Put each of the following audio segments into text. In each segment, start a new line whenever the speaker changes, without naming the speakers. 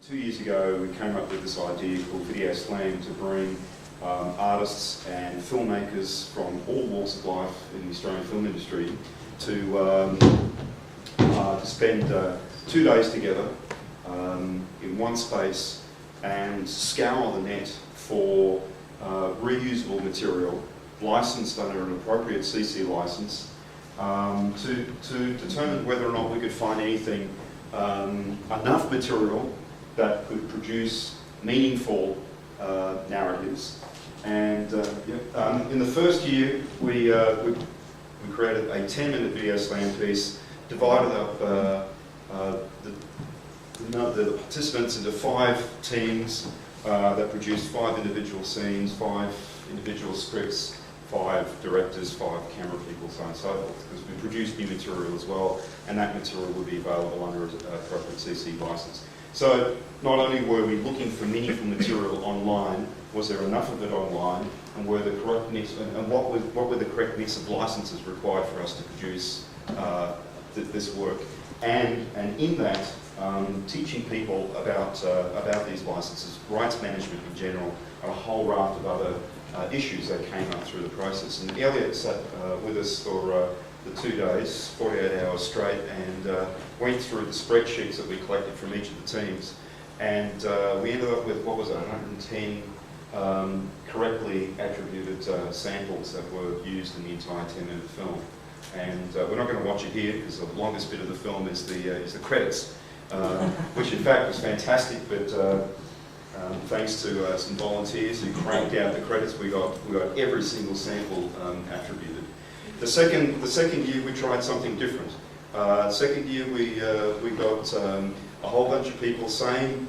2 years ago, we came up with this idea called Video Slam to bring artists and filmmakers from all walks of life in the Australian film industry to spend 2 days together in one space and scour the net for reusable material licensed under an appropriate CC license to determine whether or not we could find anything, enough material that could produce meaningful narratives. And in the first year, we created a 10-minute video slam piece, divided up the participants into 5 teams that produced 5 individual scenes, 5 individual scripts, 5 directors, 5 camera people, so on and so forth, because we produced new material as well, and that material would be available under an appropriate CC license. So not only were we looking for meaningful material online, was there enough of it online, and were the correct mix, and what were the correct mix of licenses required for us to produce this work, and in that teaching people about these licenses, rights management in general, and a whole raft of other issues that came up through the process. And Elliot sat with us for the 2 days, 48 hours straight, and went through the spreadsheets that we collected from each of the teams. And we ended up with, what was it, 110 correctly attributed samples that were used in the entire 10-minute film. And we're not going to watch it here, because the longest bit of the film is the credits, which in fact was fantastic, but thanks to some volunteers who cranked out the credits, we got every single sample attributed. The second year we tried something different. Second year we got a whole bunch of people, same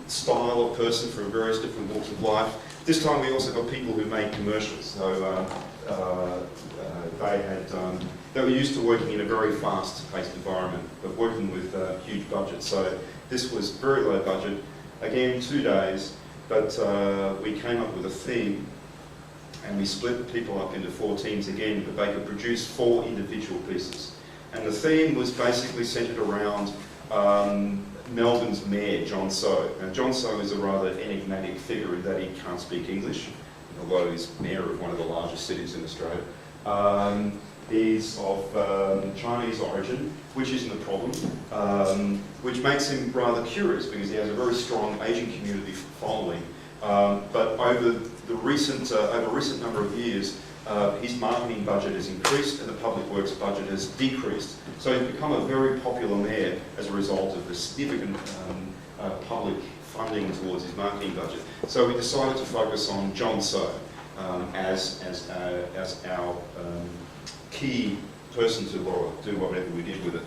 style of person from various different walks of life. This time we also got people who made commercials. So they were used to working in a very fast-paced environment, but working with huge budgets. So this was very low budget. Again, 2 days, but we came up with a theme, and we split people up into 4 teams again, but they could produce 4 individual pieces. And the theme was basically centred around Melbourne's mayor, John Soe. Now, John Soe is a rather enigmatic figure in that he can't speak English, although he's mayor of one of the largest cities in Australia. He's of Chinese origin, which isn't a problem, which makes him rather curious because he has a very strong Asian community following. But over the recent number of years, his marketing budget has increased and the public works budget has decreased. So he's become a very popular mayor as a result of the significant public funding towards his marketing budget. So we decided to focus on John Soe as our key person to do whatever we did with it.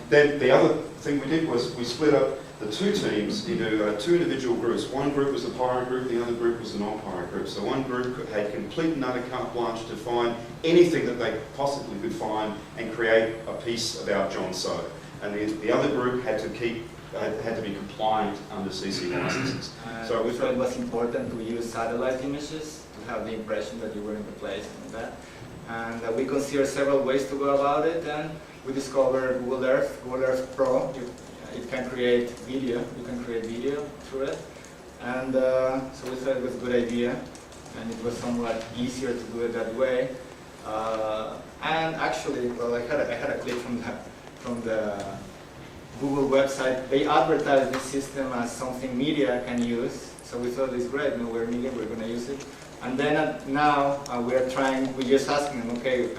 Then the other thing we did was we split up the 2 teams into 2 individual groups. One group was the pirate group, the other group was the non-pirate group. So one group had complete and utter carte blanche to find anything that they possibly could find and create a piece about John Soe. And the other group had to be compliant under CC licenses.
So we thought it was important to use satellite images to have the impression that you were in the place and that. And we considered several ways to go about it, and we discovered Google Earth Pro. It can create video, you can create video through it. And so we thought it was a good idea, and it was somewhat easier to do it that way. And actually, well, I had a clip from the Google website. They advertised this system as something media can use. So we thought it's great, we're media, we're going to use it. And then now we're just asking them, okay,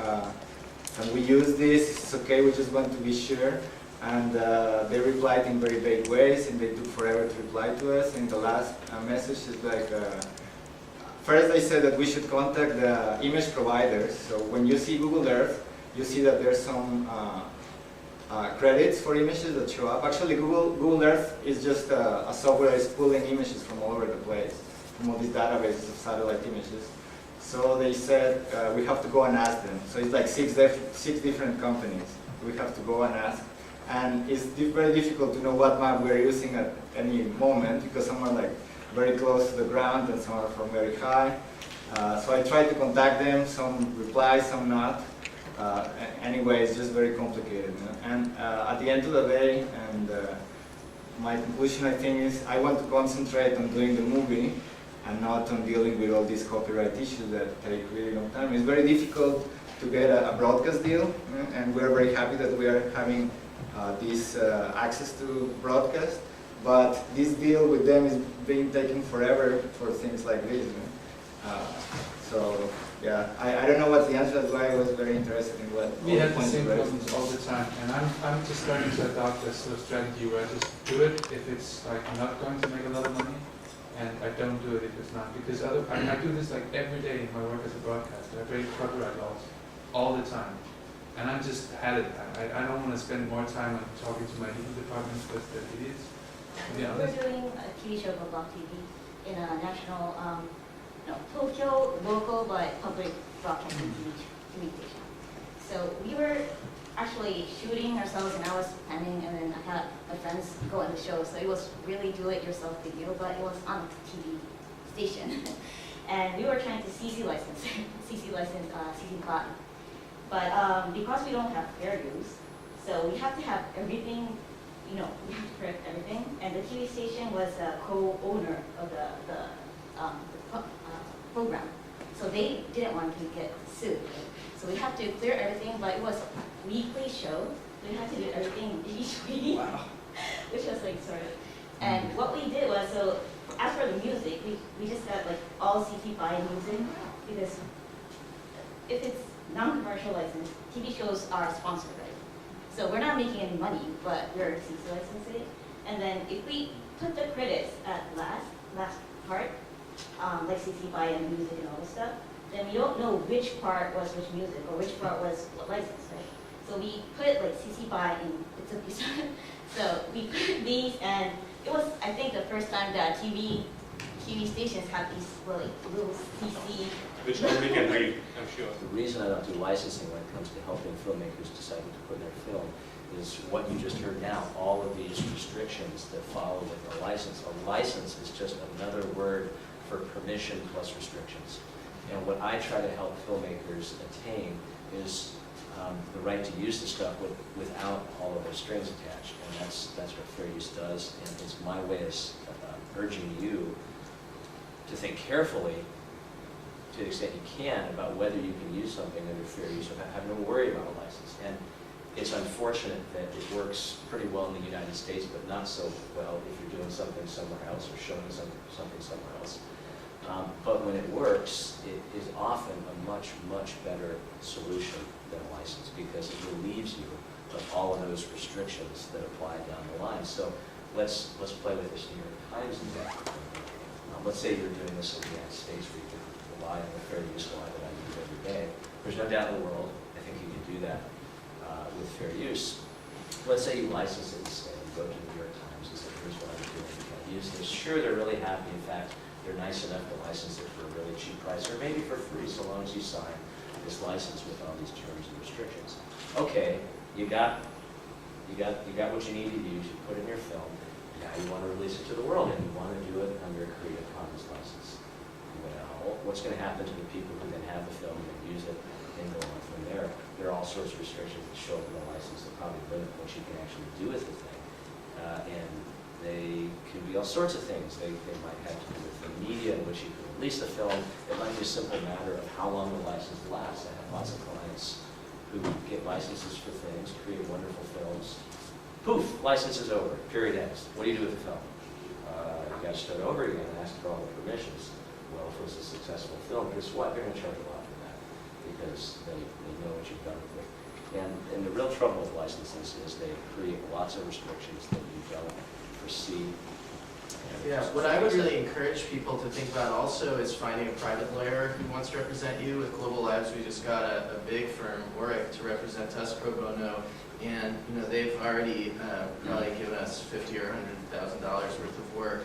can we use this? It's okay, we just want to be sure. And they replied in very vague ways, and they took forever to reply to us. And the last message is like, first they said that we should contact the image providers. So when you see Google Earth, you see that there's some credits for images that show up. Actually, Google Earth is just a software that is pulling images from all over the place, from all these databases of satellite images. So they said we have to go and ask them. So it's like six different companies. We have to go and ask. And it's very difficult to know what map we're using at any moment because some are like very close to the ground and some are from very high. So I tried to contact them, some reply, some not. Anyway, it's just very complicated. And at the end of the day, and my conclusion, I think, is I want to concentrate on doing the movie and not on dealing with all these copyright issues that take really long time. It's very difficult to get a broadcast deal, and we're very happy that we are having this access to broadcast. But this deal with them is being taken forever for things like this. So yeah, I don't know what's the answer. That's why I was very interested in what
We have the
points
same
you raised.
problems all the time, and I'm just starting to adopt this sort of strategy where I just do it if it's like not going to make a lot of money, and I don't do it if it's not, because I do this like every day in my work as a broadcaster. I break copyright laws all the time, and I'm just had it. I don't want to spend more time on talking to my legal departments with the idiots.
We're doing a TV show called Block TV in a national, Tokyo local but public broadcasting TV station. So we were actually shooting ourselves, and I was planning, and then I had my friends go on the show. So it was really do-it-yourself video, but it was on a TV station. And we were trying to CC license CC Cotton. But because we don't have fair use, so we have to have everything. We have to correct everything, and the TV station was a co-owner of the program, so they didn't want to get sued. So we had to clear everything, but it was a weekly show. We had to do everything each week,
Wow.
which was like sort of. And what we did was, so as for the music, we just got like all CC BY music, because if it's non-commercial license, TV shows are sponsored, right? So we're not making any money, but we're CC licensing. And then if we put the credits at last part, like CC BY and music and all this stuff, then we don't know which part was which music or which part was what license, right? So we put like CC BY in bits and pieces. So we put these, and it was, I think, the first time that TV stations have these little CC.
Which nobody can read, I'm sure.
The reason I don't do licensing when it comes to helping filmmakers decide what to put in their film is what you just heard now, all of these restrictions that follow with a license. A license is just another word for permission plus restrictions. And what I try to help filmmakers attain is the right to use the stuff without all of those strings attached. And that's what fair use does. And it's my way of urging you to think carefully, to the extent you can, about whether you can use something under fair use without having to worry about a license. And it's unfortunate that it works pretty well in the United States, but not so well if you're doing something somewhere else or showing something somewhere else. But when it works, it is often a much, much better solution than a license, because it relieves you of all of those restrictions that apply down the line. So let's play with this New York Times example. Let's say you're doing this in the United States, where you can rely on the fair use law that I use every day. There's no doubt in the world, I think you can do that with fair use. Let's say you license it instead. You go to the New York Times and say, here's what I'm doing. You can use this. Sure, they're really happy. In fact, they're nice enough to license it for a really cheap price, or maybe for free, so long as you sign this license with all these terms and restrictions. Okay, you got what you need to use. You put it in your film. Now you want to release it to the world, and you want to do it under a Creative Commons license. Well, what's going to happen to the people who then have the film and use it and go on from there? There are all sorts of restrictions that show up in the license that probably limit what you can actually do with the thing. And they can be all sorts of things. They might have to do with the media in which you can release the film. It might be a simple matter of how long the license lasts. I have lots of clients who get licenses for things, create wonderful films. Poof, license is over, period ends. What do you do with the film? You got to start over again and ask for all the permissions. Well, if it was a successful film, guess what? They're going to charge a lot for that, because they know what you've done with it. And the real trouble with licenses is they create lots of restrictions that you don't foresee.
Yeah, what I would really encourage people to think about also is finding a private lawyer who wants to represent you. With Global Labs, we just got a big firm, Warwick, to represent us pro bono, and they've already probably given us $50,000 or $100,000 worth of work.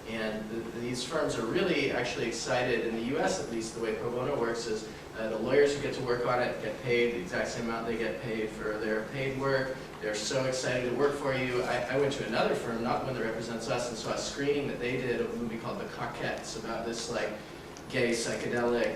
And these firms are really actually excited, in the U.S. at least. The way pro bono works is the lawyers who get to work on it get paid the exact same amount they get paid for their paid work. They're so excited to work for you. I went to another firm, not one that represents us, and saw a screening that they did of a movie called The Coquettes, about this gay psychedelic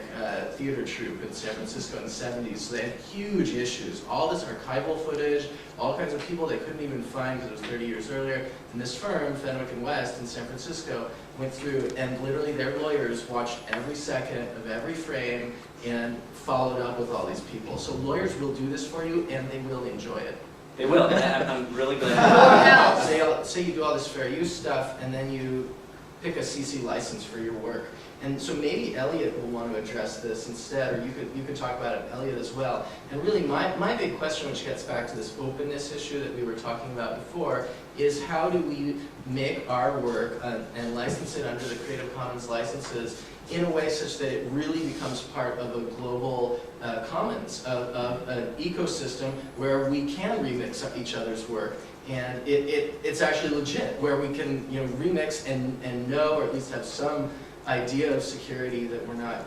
theater troupe in San Francisco in the 70s. So they had huge issues. All this archival footage, all kinds of people they couldn't even find because it was 30 years earlier. And this firm, Fenwick & West in San Francisco, went through and literally their lawyers watched every second of every frame and followed up with all these people. So lawyers will do this for you and they will enjoy it.
They will, and I'm really glad.
Now, say you do all this fair use stuff and then you pick a CC license for your work. And so maybe Elliot will want to address this instead, or you could talk about it, Elliot, as well. And really my big question, which gets back to this openness issue that we were talking about before, is how do we make our work and license it under the Creative Commons licenses in a way such that it really becomes part of a global commons, of an ecosystem where we can remix each other's work. And it's actually legit, where we can remix and know, or at least have some idea of security that we're not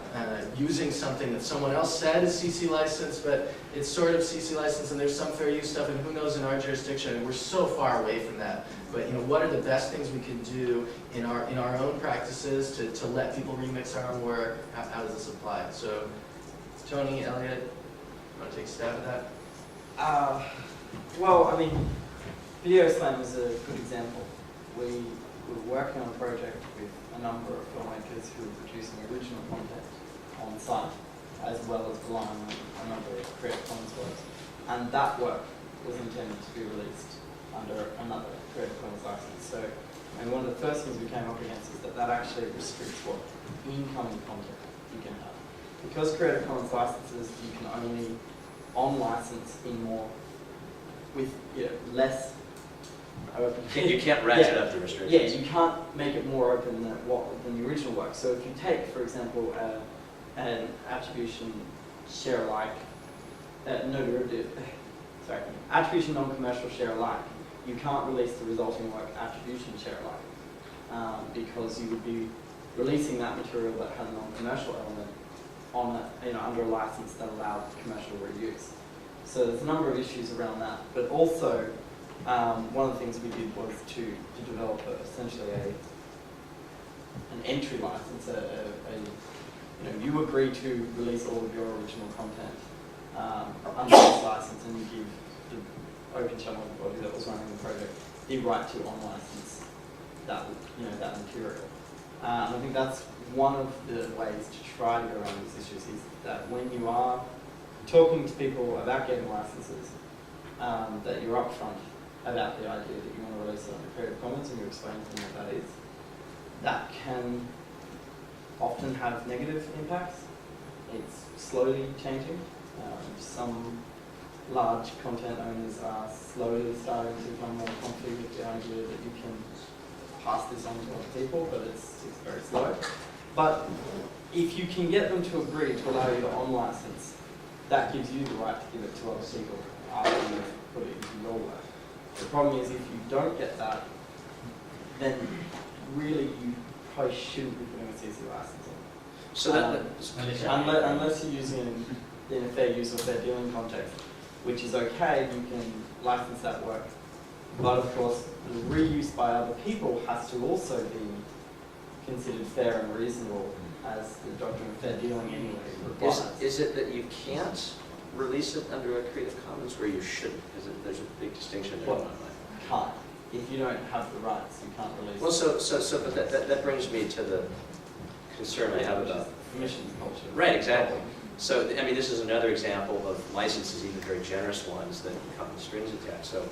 using something that someone else said is CC license, but it's sort of CC license and there's some fair use stuff, and who knows in our jurisdiction, and we're so far away from that. But what are the best things we can do in our own practices to let people remix our own work? How does this apply? So, Tony, Elliot, you want to take a stab at that?
Well, I mean, Video Slam is a good example. We were working on a project with a number of filmmakers who were producing original content on site, as well as relying on a number of Creative Commons works. And that work was intended to be released under another Creative Commons license. So, and one of the first things we came up against is that actually restricts what incoming content you can have. Because Creative Commons licenses, you can only on-license in more, with less.
You can't ratchet up the restrictions.
Yeah, you can't make it more open than the original work. So if you take, for example, an attribution share alike, no derivative, sorry, attribution non-commercial share alike, you can't release the resulting work attribution share alike because you would be releasing that material that had a non-commercial element on under a license that allowed commercial reuse. So there's a number of issues around that, but also one of the things we did was to develop essentially an entry license. You agree to release all of your original content under this license, and you give the open channel body that was running the project the right to on-license that that material. I think that's one of the ways to try to go around these issues is that when you are talking to people about getting licenses, that you're upfront about the idea that you want to release it under Creative Commons and you explain to them what that is. That can often have negative impacts. It's slowly changing. Some large content owners are slowly starting to become more comfortable with the idea that you can pass this on to other people, but it's very slow. But if you can get them to agree to allow you to on-license, that gives you the right to give it to other people after you've put it into your work. The problem is if you don't get that, then really you probably shouldn't be putting a CC license in.
So
unless you're using it in a fair use or fair dealing context, which is okay, you can license that work. But of course, the reuse by other people has to also be considered fair and reasonable, as the doctrine of fair dealing anyway requires.
Is it that you can't release it under a Creative Commons where you shouldn't? There's a big distinction there in my mind.
Can't. If you don't have the rights, you can't release
Well,
it.
but that brings me to the concern I have about
permissions culture.
Right, exactly. So, I mean, this is another example of licenses, even very generous ones, that come with strings attached. So,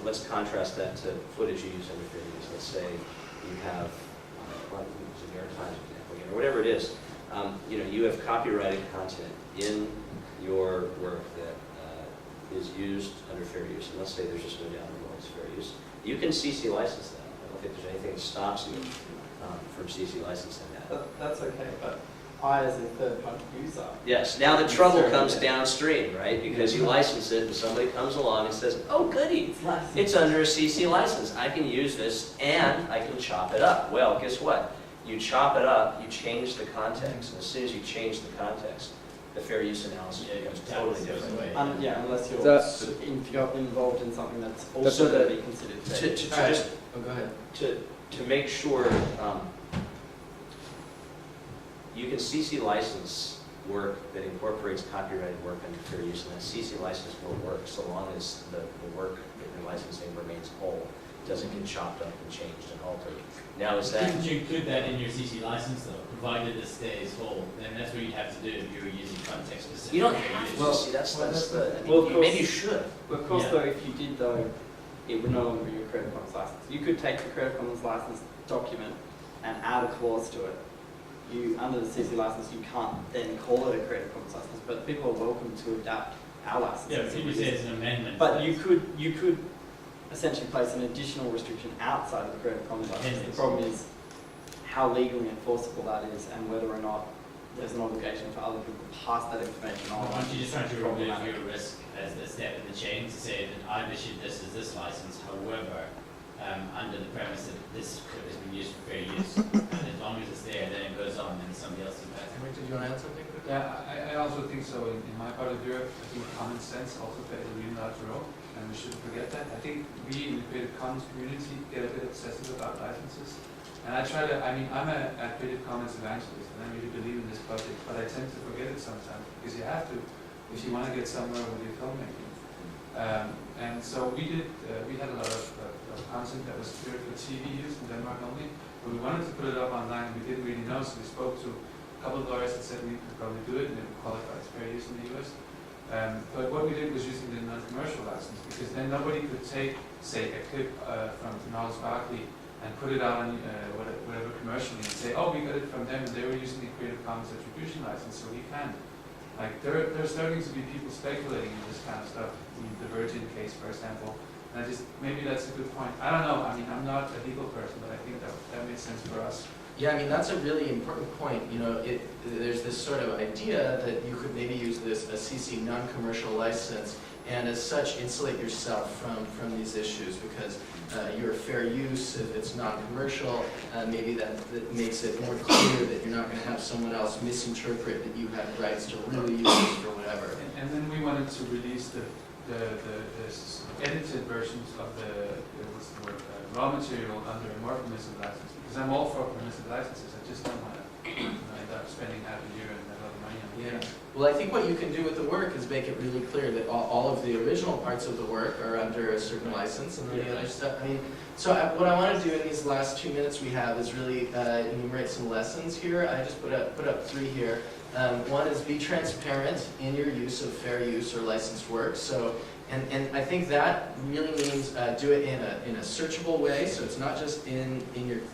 let's contrast that to footage you use under fair use. Let's say you have, well, use a New York Times example again, or whatever it is. You have copyrighted content in your work that is used under fair use. And let's say there's just no doubt in the world it's fair use. You can CC license that. I don't think there's anything that stops you from CC licensing that.
That's okay, but I, as a third-party user...
Yes, now the trouble comes downstream, right? Because you license it and somebody comes along and says, oh goody, it's under a CC license. I can use this and I can chop it up. Well, guess what? You chop it up, you change the context. And as soon as you change the context, the fair use analysis becomes totally different.
Unless you're involved in something that's also going to be considered fair.
Go ahead.
To make sure, you can CC license work that incorporates copyrighted work under fair use, and that CC license will work so long as the work that you're licensing remains whole, doesn't get chopped up and changed and altered. Now, is that...
Couldn't you include that in your CC license though, provided it stays whole? Then that's what you'd have to do if you were using context specific.
You don't
fair
have
use.
to, see, that's the, I mean,
Well, of
maybe you
course-
should.
But of course,
Yeah.
though, if you did, though, it would no longer be your Creative Commons license. You could take the Creative Commons license document and add a clause to it. Under the CC license, you can't then call it a Creative Commons license, but people are welcome to adapt our license.
Yeah, but people say it's an amendment.
But you could essentially place an additional restriction outside of the Creative Commons license. The
Appendix.
problem is how legally enforceable that is and whether or not there's an obligation for other people to pass that information on.
Aren't you just trying to remove
Problematic.
your risk as the step in the chain to say that I've issued this as this license, however, under the premise that this has been used for fair use, and as long as it's there, then it goes on, and somebody else is better.
Henrik, did you want to add something?
Yeah, I also think so. In my part of Europe, I think common sense also plays a really large role, and we shouldn't forget that. I think we in the Creative Commons community get a bit obsessive about licenses. And I'm a Creative Commons evangelist, and I really believe in this project, but I tend to forget it sometimes, because you have to, if you want to get somewhere with your filmmaking. And so we had a lot of content that was cleared for TV use in Denmark only, but we wanted to put it up online, and we didn't really know, so we spoke to a couple of lawyers that said we could probably do it, and it would qualify as fair use in the US. But what we did was using the non-commercial license, because then nobody could take, say, a clip from Gnarls Barkley and put it out on whatever commercially and say, oh, we got it from them, and they were using the Creative Commons attribution license, so we can. Like, there's starting to be people speculating in this kind of stuff, the Virgin case, for example. And maybe that's a good point. I don't know, I mean, I'm not a legal person, but I think that makes sense for us.
Yeah, I mean, that's a really important point. You know, there's this sort of idea that you could maybe use a CC non-commercial license and as such insulate yourself from these issues because you're fair use, if it's non-commercial, maybe that makes it more clear that you're not going to have someone else misinterpret that you have rights to really use this for whatever.
And then we wanted to release the edited versions of what's the word, raw material under a more permissive license. Because I'm all for permissive licenses, I just don't want to end up spending half a year and a lot of money on it.
Yeah. Well, I think what you can do with the work is make it really clear that all of the original parts of the work are under a certain license, and then the other stuff. I mean, so what I want to do in these last 2 minutes we have is really enumerate some lessons here. I just put up 3 here. One is be transparent in your use of fair use or licensed work. So, and I think that really means do it in a searchable way. So it's not just in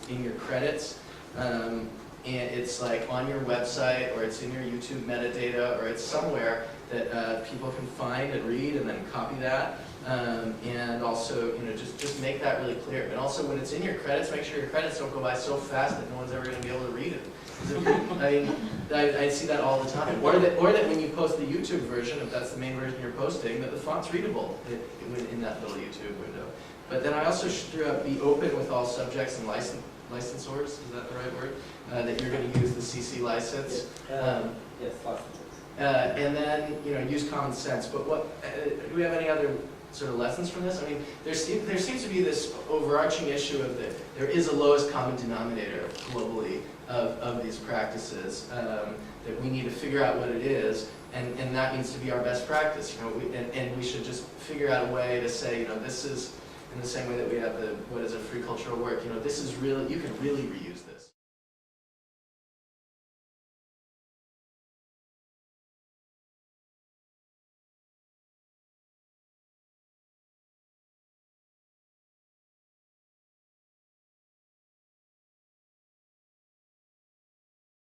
your credits. And it's like on your website, or it's in your YouTube metadata, or it's somewhere that people can find and read and then copy that. And also, just make that really clear. And also, when it's in your credits, make sure your credits don't go by so fast that no one's ever going to be able to read it. I mean, I see that all the time. Or that when you post the YouTube version, if that's the main version you're posting, that the font's readable in that little YouTube window. But then I also threw out be open with all subjects and licensors, is that the right word? That you're going to use the CC license.
Yes, licenses.
And then, use common sense. But do we have any other sort of lessons from this? I mean, there seems to be this overarching issue of there is a lowest common denominator globally of these practices, that we need to figure out what it is, and that needs to be our best practice. And we should just figure out a way to say, this is in the same way that we have what is a free cultural work. This is really, you can really reuse this.